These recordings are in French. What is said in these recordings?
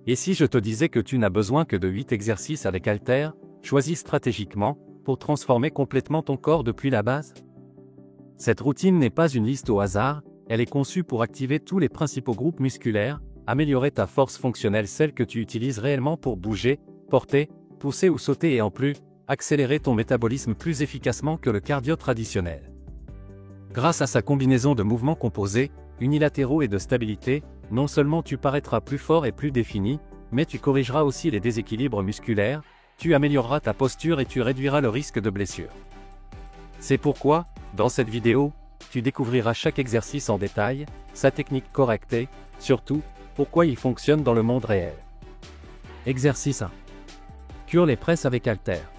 Et si je te disais que tu n'as besoin que de 8 exercices avec haltères, choisis stratégiquement, pour transformer complètement ton corps depuis la base? Cette routine n'est pas une liste au hasard, elle est conçue pour activer tous les principaux groupes musculaires, améliorer ta force fonctionnelle, celle que tu utilises réellement pour bouger, porter, pousser ou sauter, et en plus, accélérer ton métabolisme plus efficacement que le cardio traditionnel. Grâce à sa combinaison de mouvements composés, unilatéraux et de stabilité, non seulement tu paraîtras plus fort et plus défini, mais tu corrigeras aussi les déséquilibres musculaires, tu amélioreras ta posture et tu réduiras le risque de blessure. C'est pourquoi, dans cette vidéo, tu découvriras chaque exercice en détail, sa technique correcte et, surtout, pourquoi il fonctionne dans le monde réel. Exercice 1. Curl et presse avec haltères.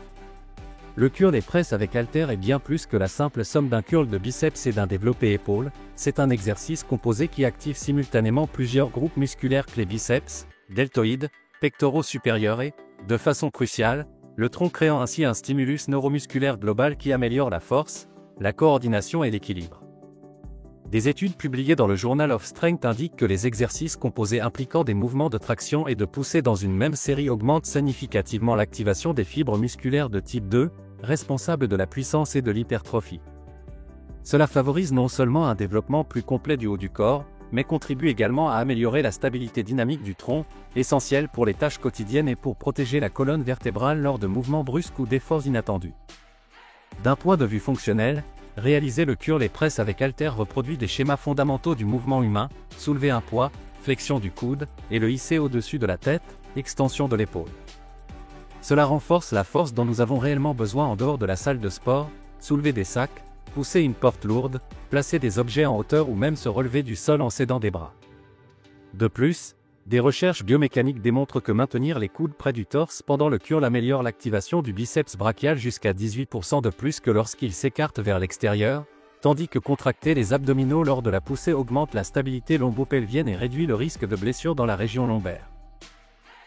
Le curl et presse avec haltères est bien plus que la simple somme d'un curl de biceps et d'un développé épaules. C'est un exercice composé qui active simultanément plusieurs groupes musculaires clés: biceps, deltoïdes, pectoraux supérieurs et, de façon cruciale, le tronc, créant ainsi un stimulus neuromusculaire global qui améliore la force, la coordination et l'équilibre. Des études publiées dans le Journal of Strength indiquent que les exercices composés impliquant des mouvements de traction et de poussée dans une même série augmentent significativement l'activation des fibres musculaires de type 2, responsables de la puissance et de l'hypertrophie. Cela favorise non seulement un développement plus complet du haut du corps, mais contribue également à améliorer la stabilité dynamique du tronc, essentielle pour les tâches quotidiennes et pour protéger la colonne vertébrale lors de mouvements brusques ou d'efforts inattendus. D'un point de vue fonctionnel, réaliser le curl et presse avec haltères reproduit des schémas fondamentaux du mouvement humain: soulever un poids, flexion du coude, et le hisser au-dessus de la tête, extension de l'épaule. Cela renforce la force dont nous avons réellement besoin en dehors de la salle de sport: soulever des sacs, pousser une porte lourde, placer des objets en hauteur ou même se relever du sol en s'aidant des bras. De plus, des recherches biomécaniques démontrent que maintenir les coudes près du torse pendant le curl améliore l'activation du biceps brachial jusqu'à 18% de plus que lorsqu'il s'écarte vers l'extérieur, tandis que contracter les abdominaux lors de la poussée augmente la stabilité lombo-pelvienne et réduit le risque de blessure dans la région lombaire.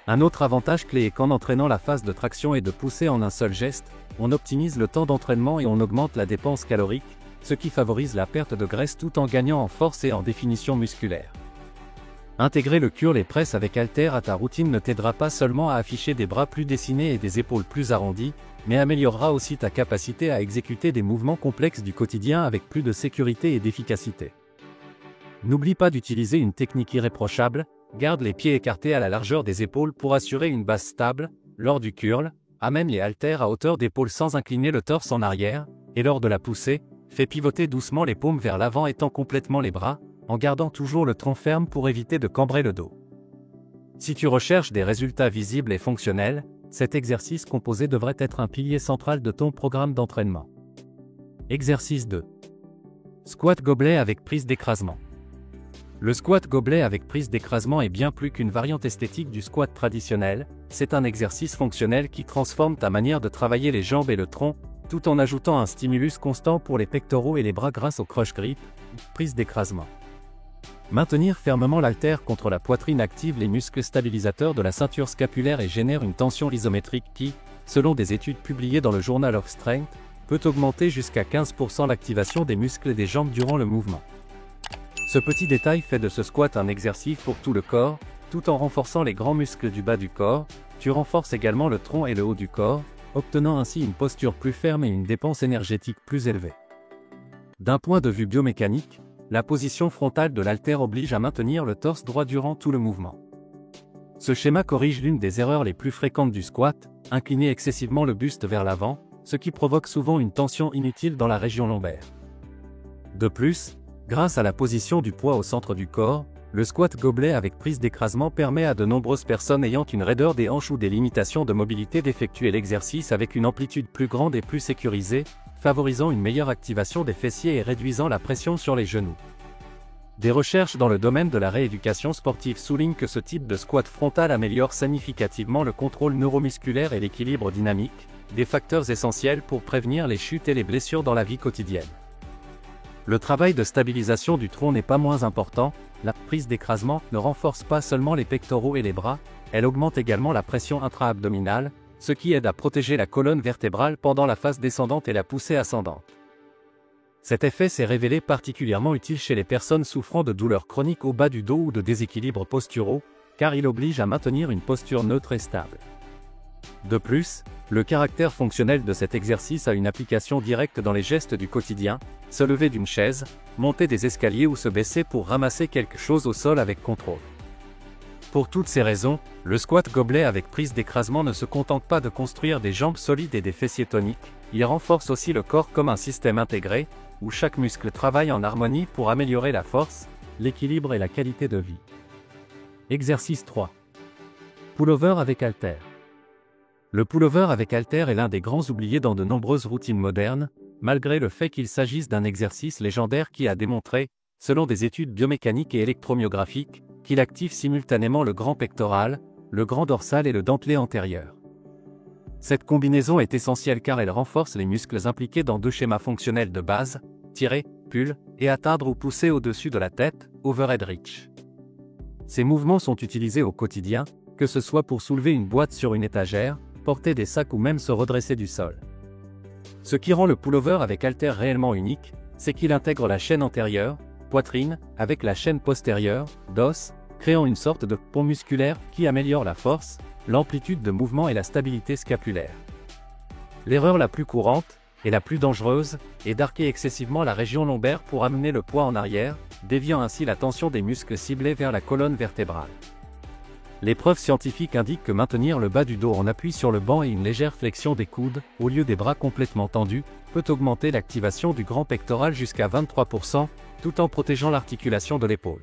Un autre avantage clé est qu'en entraînant la phase de traction et de poussée en un seul geste, on optimise le temps d'entraînement et on augmente la dépense calorique, ce qui favorise la perte de graisse tout en gagnant en force et en définition musculaire. Intégrer le curl et presse avec haltères à ta routine ne t'aidera pas seulement à afficher des bras plus dessinés et des épaules plus arrondies, mais améliorera aussi ta capacité à exécuter des mouvements complexes du quotidien avec plus de sécurité et d'efficacité. N'oublie pas d'utiliser une technique irréprochable: garde les pieds écartés à la largeur des épaules pour assurer une base stable. Lors du curl, amène les haltères à hauteur d'épaule sans incliner le torse en arrière, et lors de la poussée, fais pivoter doucement les paumes vers l'avant et tends complètement les bras, en gardant toujours le tronc ferme pour éviter de cambrer le dos. Si tu recherches des résultats visibles et fonctionnels, cet exercice composé devrait être un pilier central de ton programme d'entraînement. Exercice 2. Squat gobelet avec prise d'écrasement. Le squat gobelet avec prise d'écrasement est bien plus qu'une variante esthétique du squat traditionnel. C'est un exercice fonctionnel qui transforme ta manière de travailler les jambes et le tronc, tout en ajoutant un stimulus constant pour les pectoraux et les bras grâce au crush grip, prise d'écrasement. Maintenir fermement l'haltère contre la poitrine active les muscles stabilisateurs de la ceinture scapulaire et génère une tension isométrique qui, selon des études publiées dans le Journal of Strength, peut augmenter jusqu'à 15% l'activation des muscles des jambes durant le mouvement. Ce petit détail fait de ce squat un exercice pour tout le corps, tout en renforçant les grands muscles du bas du corps. Tu renforces également le tronc et le haut du corps, obtenant ainsi une posture plus ferme et une dépense énergétique plus élevée. D'un point de vue biomécanique, la position frontale de l'haltère oblige à maintenir le torse droit durant tout le mouvement. Ce schéma corrige l'une des erreurs les plus fréquentes du squat: incliner excessivement le buste vers l'avant, ce qui provoque souvent une tension inutile dans la région lombaire. De plus, grâce à la position du poids au centre du corps, le squat gobelet avec prise d'écrasement permet à de nombreuses personnes ayant une raideur des hanches ou des limitations de mobilité d'effectuer l'exercice avec une amplitude plus grande et plus sécurisée, favorisant une meilleure activation des fessiers et réduisant la pression sur les genoux. Des recherches dans le domaine de la rééducation sportive soulignent que ce type de squat frontal améliore significativement le contrôle neuromusculaire et l'équilibre dynamique, des facteurs essentiels pour prévenir les chutes et les blessures dans la vie quotidienne. Le travail de stabilisation du tronc n'est pas moins important. La prise d'écrasement ne renforce pas seulement les pectoraux et les bras, elle augmente également la pression intra-abdominale, ce qui aide à protéger la colonne vertébrale pendant la phase descendante et la poussée ascendante. Cet effet s'est révélé particulièrement utile chez les personnes souffrant de douleurs chroniques au bas du dos ou de déséquilibres posturaux, car il oblige à maintenir une posture neutre et stable. De plus, le caractère fonctionnel de cet exercice a une application directe dans les gestes du quotidien, se lever d'une chaise, monter des escaliers ou se baisser pour ramasser quelque chose au sol avec contrôle. Pour toutes ces raisons, le squat gobelet avec prise d'écrasement ne se contente pas de construire des jambes solides et des fessiers toniques, il renforce aussi le corps comme un système intégré, où chaque muscle travaille en harmonie pour améliorer la force, l'équilibre et la qualité de vie. Exercice 3. Pullover avec haltère. Le pullover avec haltère est l'un des grands oubliés dans de nombreuses routines modernes, malgré le fait qu'il s'agisse d'un exercice légendaire qui a démontré, selon des études biomécaniques et électromyographiques, qu'il active simultanément le grand pectoral, le grand dorsal et le dentelé antérieur. Cette combinaison est essentielle car elle renforce les muscles impliqués dans deux schémas fonctionnels de base, tirer, pull, et atteindre ou pousser au-dessus de la tête, overhead reach. Ces mouvements sont utilisés au quotidien, que ce soit pour soulever une boîte sur une étagère, porter des sacs ou même se redresser du sol. Ce qui rend le pullover avec haltère réellement unique, c'est qu'il intègre la chaîne antérieure, poitrine, avec la chaîne postérieure, dos, créant une sorte de pont musculaire qui améliore la force, l'amplitude de mouvement et la stabilité scapulaire. L'erreur la plus courante, et la plus dangereuse, est d'arquer excessivement la région lombaire pour amener le poids en arrière, déviant ainsi la tension des muscles ciblés vers la colonne vertébrale. Les preuves scientifiques indiquent que maintenir le bas du dos en appui sur le banc et une légère flexion des coudes, au lieu des bras complètement tendus, peut augmenter l'activation du grand pectoral jusqu'à 23%, tout en protégeant l'articulation de l'épaule.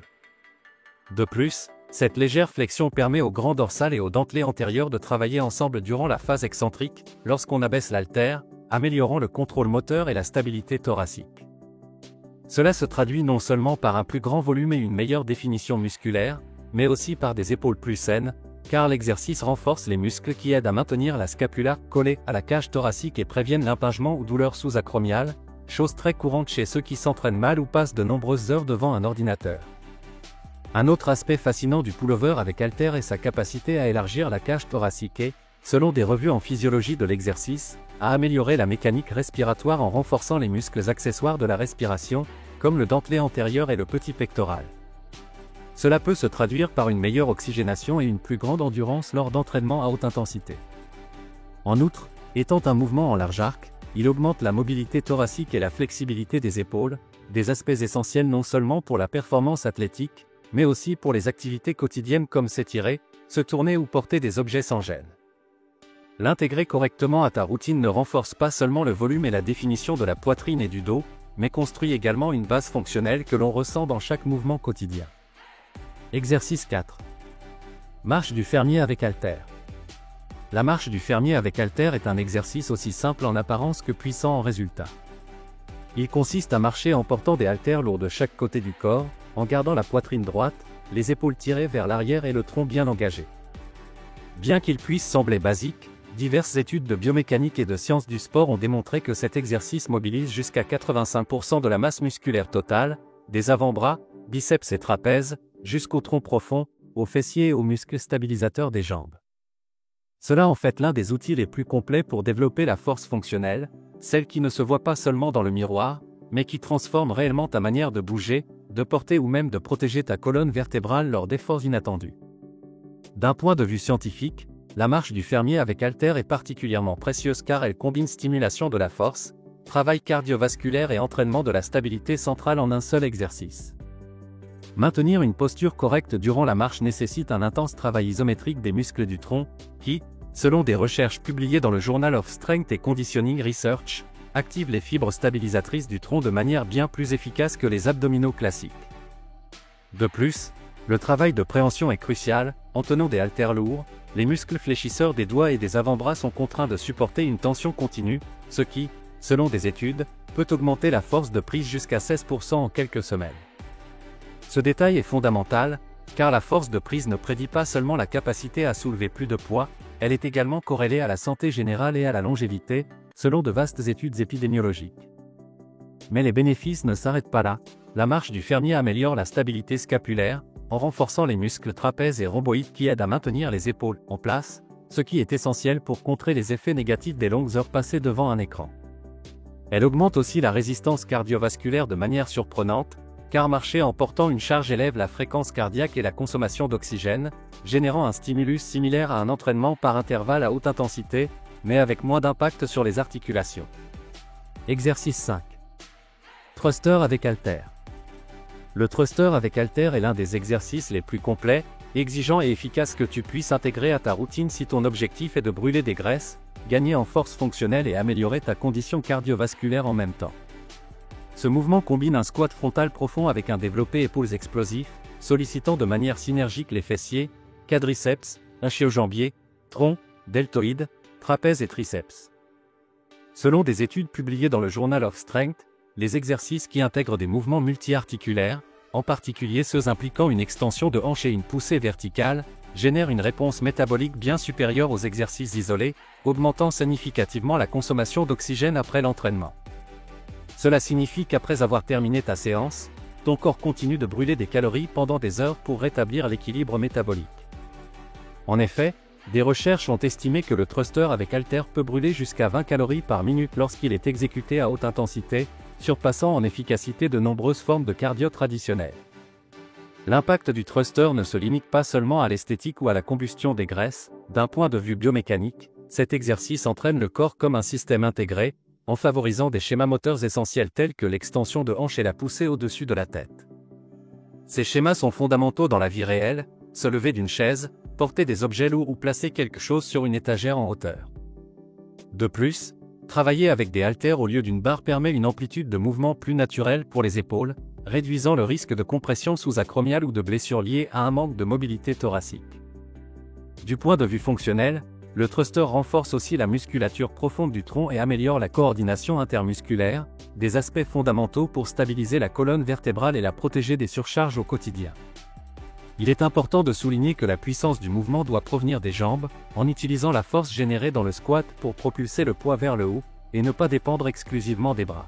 De plus, cette légère flexion permet au grand dorsal et au dentelé antérieur de travailler ensemble durant la phase excentrique, lorsqu'on abaisse l'haltère, améliorant le contrôle moteur et la stabilité thoracique. Cela se traduit non seulement par un plus grand volume et une meilleure définition musculaire, mais aussi par des épaules plus saines, car l'exercice renforce les muscles qui aident à maintenir la scapula collée à la cage thoracique et préviennent l'impingement ou douleurs sous-acromiales, chose très courante chez ceux qui s'entraînent mal ou passent de nombreuses heures devant un ordinateur. Un autre aspect fascinant du pullover avec haltère est sa capacité à élargir la cage thoracique et, selon des revues en physiologie de l'exercice, à améliorer la mécanique respiratoire en renforçant les muscles accessoires de la respiration, comme le dentelé antérieur et le petit pectoral. Cela peut se traduire par une meilleure oxygénation et une plus grande endurance lors d'entraînements à haute intensité. En outre, étant un mouvement en large arc, il augmente la mobilité thoracique et la flexibilité des épaules, des aspects essentiels non seulement pour la performance athlétique, mais aussi pour les activités quotidiennes comme s'étirer, se tourner ou porter des objets sans gêne. L'intégrer correctement à ta routine ne renforce pas seulement le volume et la définition de la poitrine et du dos, mais construit également une base fonctionnelle que l'on ressent dans chaque mouvement quotidien. Exercice 4. Marche du fermier avec haltère. La marche du fermier avec haltère est un exercice aussi simple en apparence que puissant en résultat. Il consiste à marcher en portant des haltères lourds de chaque côté du corps, en gardant la poitrine droite, les épaules tirées vers l'arrière et le tronc bien engagé. Bien qu'il puisse sembler basique, diverses études de biomécanique et de sciences du sport ont démontré que cet exercice mobilise jusqu'à 85% de la masse musculaire totale, des avant-bras, biceps et trapèzes, jusqu'au tronc profond, aux fessiers et aux muscles stabilisateurs des jambes. Cela en fait l'un des outils les plus complets pour développer la force fonctionnelle, celle qui ne se voit pas seulement dans le miroir, mais qui transforme réellement ta manière de bouger, de porter ou même de protéger ta colonne vertébrale lors d'efforts inattendus. D'un point de vue scientifique, la marche du fermier avec haltère est particulièrement précieuse car elle combine stimulation de la force, travail cardiovasculaire et entraînement de la stabilité centrale en un seul exercice. Maintenir une posture correcte durant la marche nécessite un intense travail isométrique des muscles du tronc, qui, selon des recherches publiées dans le Journal of Strength and Conditioning Research, active les fibres stabilisatrices du tronc de manière bien plus efficace que les abdominaux classiques. De plus, le travail de préhension est crucial, en tenant des haltères lourds, les muscles fléchisseurs des doigts et des avant-bras sont contraints de supporter une tension continue, ce qui, selon des études, peut augmenter la force de prise jusqu'à 16% en quelques semaines. Ce détail est fondamental, car la force de prise ne prédit pas seulement la capacité à soulever plus de poids, elle est également corrélée à la santé générale et à la longévité, selon de vastes études épidémiologiques. Mais les bénéfices ne s'arrêtent pas là, la marche du fermier améliore la stabilité scapulaire, en renforçant les muscles trapèzes et rhomboïdes qui aident à maintenir les épaules en place, ce qui est essentiel pour contrer les effets négatifs des longues heures passées devant un écran. Elle augmente aussi la résistance cardiovasculaire de manière surprenante, car marcher en portant une charge élève la fréquence cardiaque et la consommation d'oxygène, générant un stimulus similaire à un entraînement par intervalle à haute intensité, mais avec moins d'impact sur les articulations. Exercice 5. Thruster avec haltère. Le thruster avec haltère est l'un des exercices les plus complets, exigeants et efficaces que tu puisses intégrer à ta routine si ton objectif est de brûler des graisses, gagner en force fonctionnelle et améliorer ta condition cardiovasculaire en même temps. Ce mouvement combine un squat frontal profond avec un développé épaules explosif, sollicitant de manière synergique les fessiers, quadriceps, ischio-jambiers, tronc, deltoïdes, trapèzes et triceps. Selon des études publiées dans le Journal of Strength, les exercices qui intègrent des mouvements multi-articulaires, en particulier ceux impliquant une extension de hanche et une poussée verticale, génèrent une réponse métabolique bien supérieure aux exercices isolés, augmentant significativement la consommation d'oxygène après l'entraînement. Cela signifie qu'après avoir terminé ta séance, ton corps continue de brûler des calories pendant des heures pour rétablir l'équilibre métabolique. En effet, des recherches ont estimé que le thruster avec haltère peut brûler jusqu'à 20 calories par minute lorsqu'il est exécuté à haute intensité, surpassant en efficacité de nombreuses formes de cardio traditionnelles. L'impact du thruster ne se limite pas seulement à l'esthétique ou à la combustion des graisses. D'un point de vue biomécanique, cet exercice entraîne le corps comme un système intégré, en favorisant des schémas moteurs essentiels tels que l'extension de hanche et la poussée au-dessus de la tête. Ces schémas sont fondamentaux dans la vie réelle: se lever d'une chaise, porter des objets lourds ou placer quelque chose sur une étagère en hauteur. De plus, travailler avec des haltères au lieu d'une barre permet une amplitude de mouvement plus naturelle pour les épaules, réduisant le risque de compression sous-acromiale ou de blessures liées à un manque de mobilité thoracique. Du point de vue fonctionnel, le thruster renforce aussi la musculature profonde du tronc et améliore la coordination intermusculaire, des aspects fondamentaux pour stabiliser la colonne vertébrale et la protéger des surcharges au quotidien. Il est important de souligner que la puissance du mouvement doit provenir des jambes, en utilisant la force générée dans le squat pour propulser le poids vers le haut, et ne pas dépendre exclusivement des bras.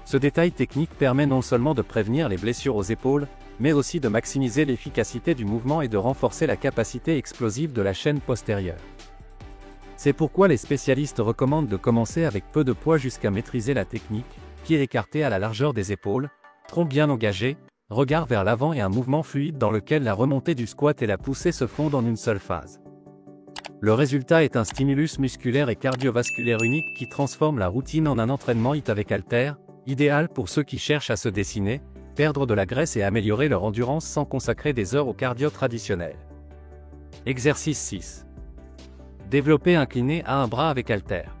Ce détail technique permet non seulement de prévenir les blessures aux épaules, mais aussi de maximiser l'efficacité du mouvement et de renforcer la capacité explosive de la chaîne postérieure. C'est pourquoi les spécialistes recommandent de commencer avec peu de poids jusqu'à maîtriser la technique, pieds écartés à la largeur des épaules, tronc bien engagé, regard vers l'avant et un mouvement fluide dans lequel la remontée du squat et la poussée se fondent en une seule phase. Le résultat est un stimulus musculaire et cardiovasculaire unique qui transforme la routine en un entraînement HIIT avec haltère, idéal pour ceux qui cherchent à se dessiner, perdre de la graisse et améliorer leur endurance sans consacrer des heures au cardio traditionnel. Exercice 6. Développé incliné à un bras avec haltère.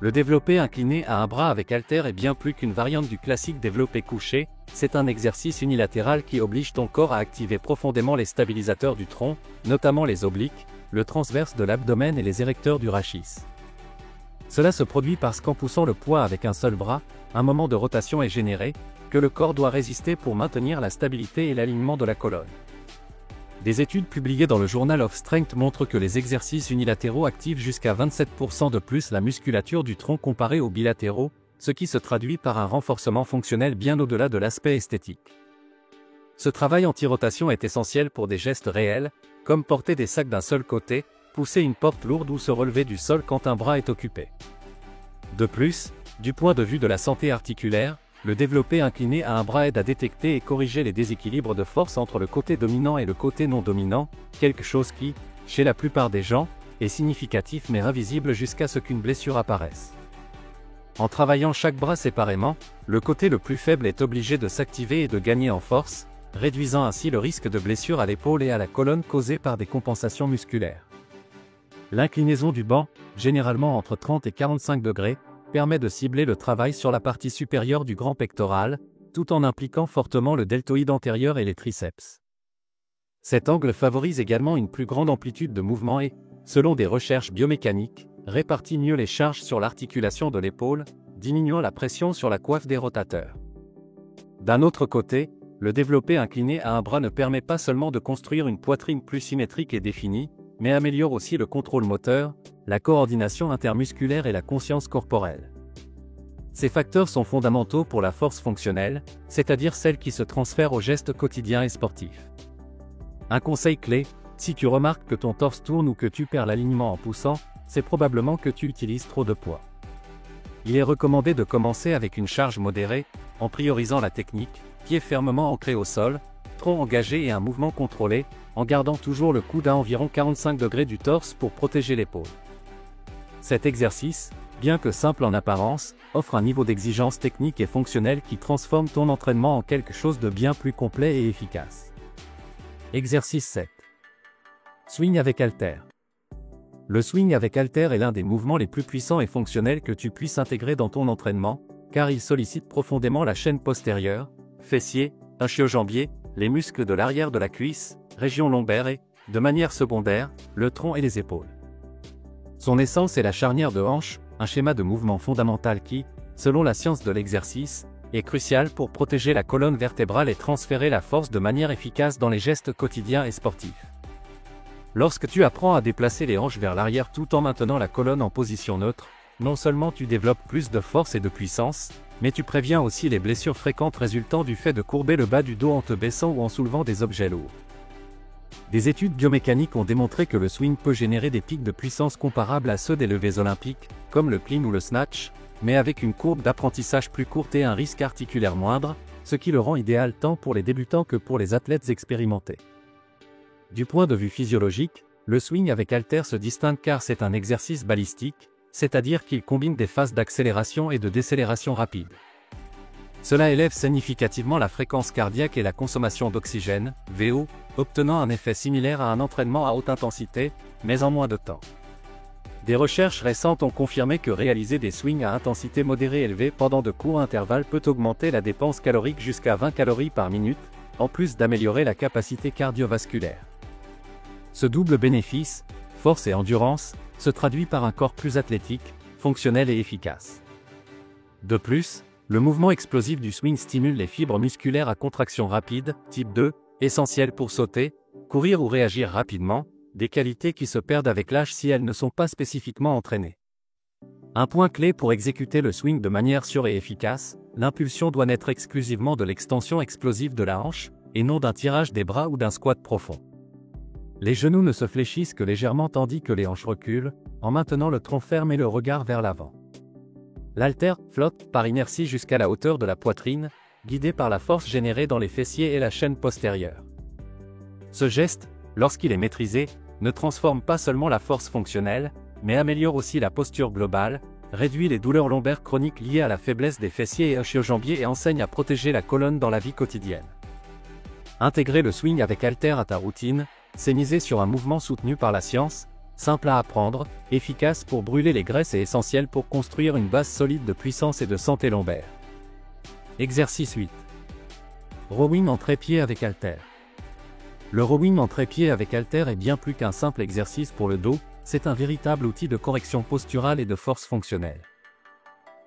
Le développé incliné à un bras avec haltère est bien plus qu'une variante du classique développé couché. C'est un exercice unilatéral qui oblige ton corps à activer profondément les stabilisateurs du tronc, notamment les obliques, le transverse de l'abdomen et les érecteurs du rachis. Cela se produit parce qu'en poussant le poids avec un seul bras, un moment de rotation est généré, que le corps doit résister pour maintenir la stabilité et l'alignement de la colonne. Des études publiées dans le Journal of Strength montrent que les exercices unilatéraux activent jusqu'à 27% de plus la musculature du tronc comparé aux bilatéraux, ce qui se traduit par un renforcement fonctionnel bien au-delà de l'aspect esthétique. Ce travail anti-rotation est essentiel pour des gestes réels, comme porter des sacs d'un seul côté, pousser une porte lourde ou se relever du sol quand un bras est occupé. De plus, du point de vue de la santé articulaire, le développé incliné à un bras aide à détecter et corriger les déséquilibres de force entre le côté dominant et le côté non dominant, quelque chose qui, chez la plupart des gens, est significatif mais invisible jusqu'à ce qu'une blessure apparaisse. En travaillant chaque bras séparément, le côté le plus faible est obligé de s'activer et de gagner en force, réduisant ainsi le risque de blessure à l'épaule et à la colonne causée par des compensations musculaires. L'inclinaison du banc, généralement entre 30 et 45 degrés, permet de cibler le travail sur la partie supérieure du grand pectoral, tout en impliquant fortement le deltoïde antérieur et les triceps. Cet angle favorise également une plus grande amplitude de mouvement et, selon des recherches biomécaniques, répartit mieux les charges sur l'articulation de l'épaule, diminuant la pression sur la coiffe des rotateurs. D'un autre côté, le développé incliné à un bras ne permet pas seulement de construire une poitrine plus symétrique et définie, mais améliore aussi le contrôle moteur, la coordination intermusculaire et la conscience corporelle. Ces facteurs sont fondamentaux pour la force fonctionnelle, c'est-à-dire celle qui se transfère aux gestes quotidiens et sportifs. Un conseil clé, si tu remarques que ton torse tourne ou que tu perds l'alignement en poussant, c'est probablement que tu utilises trop de poids. Il est recommandé de commencer avec une charge modérée, en priorisant la technique, pieds fermement ancrés au sol, tronc engagé et un mouvement contrôlé, en gardant toujours le coude à environ 45 degrés du torse pour protéger l'épaule. Cet exercice, bien que simple en apparence, offre un niveau d'exigence technique et fonctionnel qui transforme ton entraînement en quelque chose de bien plus complet et efficace. Exercice 7. Swing avec haltère. Le swing avec haltère est l'un des mouvements les plus puissants et fonctionnels que tu puisses intégrer dans ton entraînement, car il sollicite profondément la chaîne postérieure, fessiers, ischio-jambier, les muscles de l'arrière de la cuisse, région lombaire et, de manière secondaire, le tronc et les épaules. Son essence est la charnière de hanche, un schéma de mouvement fondamental qui, selon la science de l'exercice, est crucial pour protéger la colonne vertébrale et transférer la force de manière efficace dans les gestes quotidiens et sportifs. Lorsque tu apprends à déplacer les hanches vers l'arrière tout en maintenant la colonne en position neutre, non seulement tu développes plus de force et de puissance, mais tu préviens aussi les blessures fréquentes résultant du fait de courber le bas du dos en te baissant ou en soulevant des objets lourds. Des études biomécaniques ont démontré que le swing peut générer des pics de puissance comparables à ceux des levées olympiques, comme le clean ou le snatch, mais avec une courbe d'apprentissage plus courte et un risque articulaire moindre, ce qui le rend idéal tant pour les débutants que pour les athlètes expérimentés. Du point de vue physiologique, le swing avec haltère se distingue car c'est un exercice balistique, c'est-à-dire qu'il combine des phases d'accélération et de décélération rapide. Cela élève significativement la fréquence cardiaque et la consommation d'oxygène, VO, obtenant un effet similaire à un entraînement à haute intensité, mais en moins de temps. Des recherches récentes ont confirmé que réaliser des swings à intensité modérée élevée pendant de courts intervalles peut augmenter la dépense calorique jusqu'à 20 calories par minute, en plus d'améliorer la capacité cardiovasculaire. Ce double bénéfice, force et endurance, se traduit par un corps plus athlétique, fonctionnel et efficace. De plus, le mouvement explosif du swing stimule les fibres musculaires à contraction rapide, type 2, essentielles pour sauter, courir ou réagir rapidement, des qualités qui se perdent avec l'âge si elles ne sont pas spécifiquement entraînées. Un point clé pour exécuter le swing de manière sûre et efficace, l'impulsion doit naître exclusivement de l'extension explosive de la hanche, et non d'un tirage des bras ou d'un squat profond. Les genoux ne se fléchissent que légèrement tandis que les hanches reculent, en maintenant le tronc ferme et le regard vers l'avant. L'haltère flotte par inertie jusqu'à la hauteur de la poitrine, guidé par la force générée dans les fessiers et la chaîne postérieure. Ce geste, lorsqu'il est maîtrisé, ne transforme pas seulement la force fonctionnelle, mais améliore aussi la posture globale, réduit les douleurs lombaires chroniques liées à la faiblesse des fessiers et ischio-jambiers et enseigne à protéger la colonne dans la vie quotidienne. Intégrer le swing avec haltère à ta routine, c'est miser sur un mouvement soutenu par la science, simple à apprendre, efficace pour brûler les graisses et essentiel pour construire une base solide de puissance et de santé lombaire. Exercice 8. Rowing en trépied avec haltère. Le rowing en trépied avec haltère est bien plus qu'un simple exercice pour le dos, c'est un véritable outil de correction posturale et de force fonctionnelle.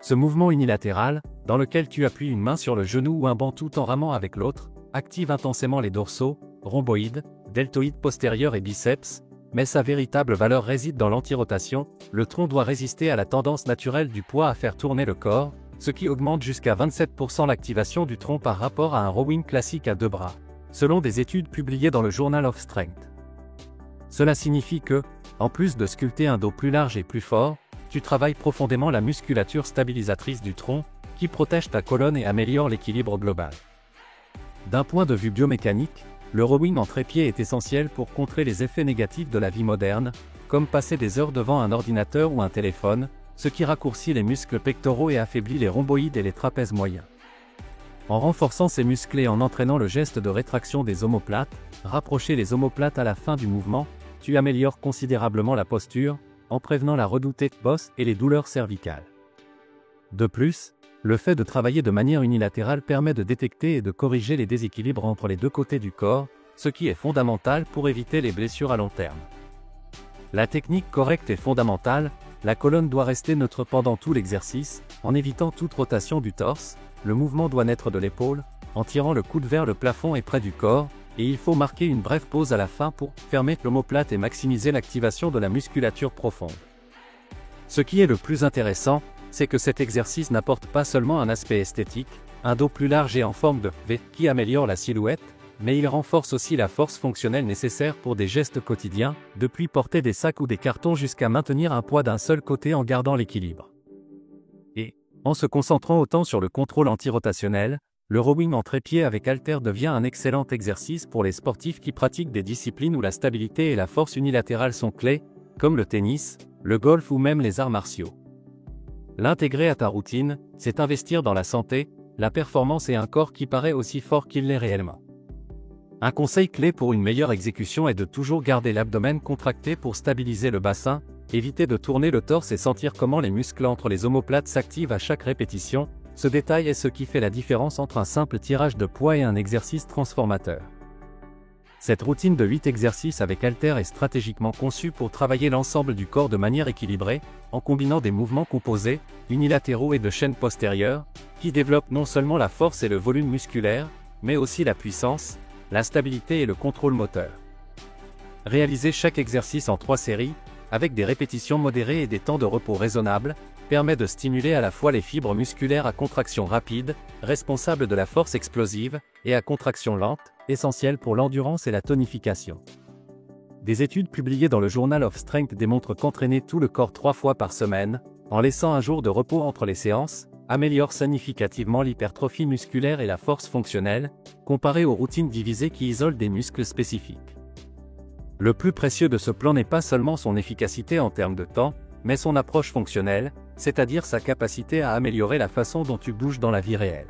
Ce mouvement unilatéral, dans lequel tu appuies une main sur le genou ou un banc tout en ramant avec l'autre, active intensément les dorsaux, rhomboïdes, deltoïdes postérieurs et biceps, mais sa véritable valeur réside dans l'antirotation. Le tronc doit résister à la tendance naturelle du poids à faire tourner le corps, ce qui augmente jusqu'à 27% l'activation du tronc par rapport à un rowing classique à deux bras, selon des études publiées dans le Journal of Strength. Cela signifie que, en plus de sculpter un dos plus large et plus fort, tu travailles profondément la musculature stabilisatrice du tronc, qui protège ta colonne et améliore l'équilibre global. D'un point de vue biomécanique, le rowing en trépied est essentiel pour contrer les effets négatifs de la vie moderne, comme passer des heures devant un ordinateur ou un téléphone, ce qui raccourcit les muscles pectoraux et affaiblit les rhomboïdes et les trapèzes moyens. En renforçant ces muscles et en entraînant le geste de rétraction des omoplates, rapprocher les omoplates à la fin du mouvement, tu améliores considérablement la posture, en prévenant la redoutée bosse et les douleurs cervicales. De plus, le fait de travailler de manière unilatérale permet de détecter et de corriger les déséquilibres entre les deux côtés du corps, ce qui est fondamental pour éviter les blessures à long terme. La technique correcte est fondamentale, la colonne doit rester neutre pendant tout l'exercice, en évitant toute rotation du torse, le mouvement doit naître de l'épaule, en tirant le coude vers le plafond et près du corps, et il faut marquer une brève pause à la fin pour fermer l'omoplate et maximiser l'activation de la musculature profonde. Ce qui est le plus intéressant, c'est que cet exercice n'apporte pas seulement un aspect esthétique, un dos plus large et en forme de V qui améliore la silhouette, mais il renforce aussi la force fonctionnelle nécessaire pour des gestes quotidiens, depuis porter des sacs ou des cartons jusqu'à maintenir un poids d'un seul côté en gardant l'équilibre. Et, en se concentrant autant sur le contrôle antirotationnel, le rowing en trépied avec haltère devient un excellent exercice pour les sportifs qui pratiquent des disciplines où la stabilité et la force unilatérale sont clés, comme le tennis, le golf ou même les arts martiaux. L'intégrer à ta routine, c'est investir dans la santé, la performance et un corps qui paraît aussi fort qu'il l'est réellement. Un conseil clé pour une meilleure exécution est de toujours garder l'abdomen contracté pour stabiliser le bassin, éviter de tourner le torse et sentir comment les muscles entre les omoplates s'activent à chaque répétition. Ce détail est ce qui fait la différence entre un simple tirage de poids et un exercice transformateur. Cette routine de 8 exercices avec haltères est stratégiquement conçue pour travailler l'ensemble du corps de manière équilibrée, en combinant des mouvements composés, unilatéraux et de chaîne postérieure, qui développent non seulement la force et le volume musculaire, mais aussi la puissance, la stabilité et le contrôle moteur. Réaliser chaque exercice en 3 séries, avec des répétitions modérées et des temps de repos raisonnables, permet de stimuler à la fois les fibres musculaires à contraction rapide, responsables de la force explosive, et à contraction lente, essentielles pour l'endurance et la tonification. Des études publiées dans le Journal of Strength démontrent qu'entraîner tout le corps 3 fois par semaine, en laissant un jour de repos entre les séances, améliore significativement l'hypertrophie musculaire et la force fonctionnelle, comparé aux routines divisées qui isolent des muscles spécifiques. Le plus précieux de ce plan n'est pas seulement son efficacité en termes de temps, mais son approche fonctionnelle, c'est-à-dire sa capacité à améliorer la façon dont tu bouges dans la vie réelle.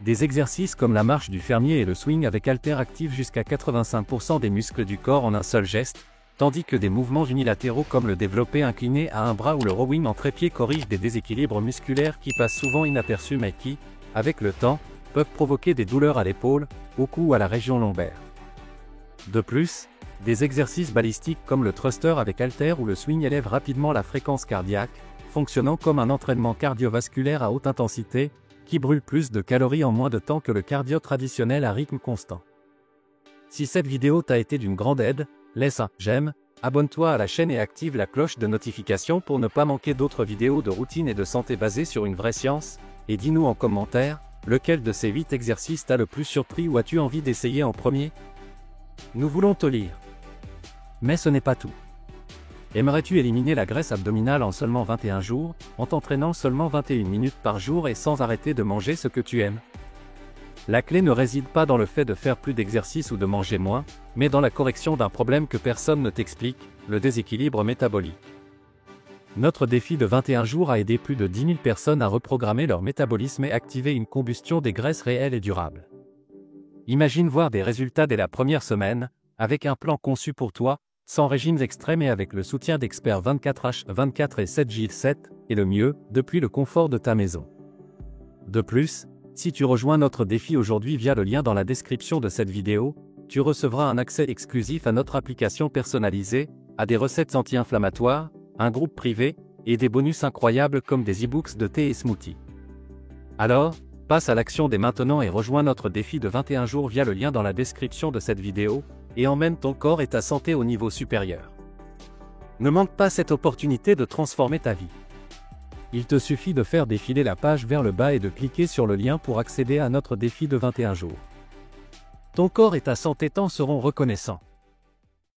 Des exercices comme la marche du fermier et le swing avec haltère activent jusqu'à 85% des muscles du corps en un seul geste, tandis que des mouvements unilatéraux comme le développé incliné à un bras ou le rowing en trépied corrigent des déséquilibres musculaires qui passent souvent inaperçus mais qui, avec le temps, peuvent provoquer des douleurs à l'épaule, au cou ou à la région lombaire. De plus, des exercices balistiques comme le thruster avec haltère ou le swing élèvent rapidement la fréquence cardiaque, fonctionnant comme un entraînement cardiovasculaire à haute intensité, qui brûle plus de calories en moins de temps que le cardio traditionnel à rythme constant. Si cette vidéo t'a été d'une grande aide, laisse un j'aime, abonne-toi à la chaîne et active la cloche de notification pour ne pas manquer d'autres vidéos de routine et de santé basées sur une vraie science, et dis-nous en commentaire, lequel de ces 8 exercices t'a le plus surpris ou as-tu envie d'essayer en premier? Nous voulons te lire. Mais ce n'est pas tout. Aimerais-tu éliminer la graisse abdominale en seulement 21 jours, en t'entraînant seulement 21 minutes par jour et sans arrêter de manger ce que tu aimes? La clé ne réside pas dans le fait de faire plus d'exercice ou de manger moins, mais dans la correction d'un problème que personne ne t'explique, le déséquilibre métabolique. Notre défi de 21 jours a aidé plus de 10 000 personnes à reprogrammer leur métabolisme et activer une combustion des graisses réelles et durables. Imagine voir des résultats dès la première semaine, avec un plan conçu pour toi, sans régimes extrêmes et avec le soutien d'experts 24H/24 et 7J7, et le mieux, depuis le confort de ta maison. De plus, si tu rejoins notre défi aujourd'hui via le lien dans la description de cette vidéo, tu recevras un accès exclusif à notre application personnalisée, à des recettes anti-inflammatoires, un groupe privé, et des bonus incroyables comme des e-books de thé et smoothies. Alors, passe à l'action dès maintenant et rejoins notre défi de 21 jours via le lien dans la description de cette vidéo, et emmène ton corps et ta santé au niveau supérieur. Ne manque pas cette opportunité de transformer ta vie. Il te suffit de faire défiler la page vers le bas et de cliquer sur le lien pour accéder à notre défi de 21 jours. Ton corps et ta santé t'en seront reconnaissants.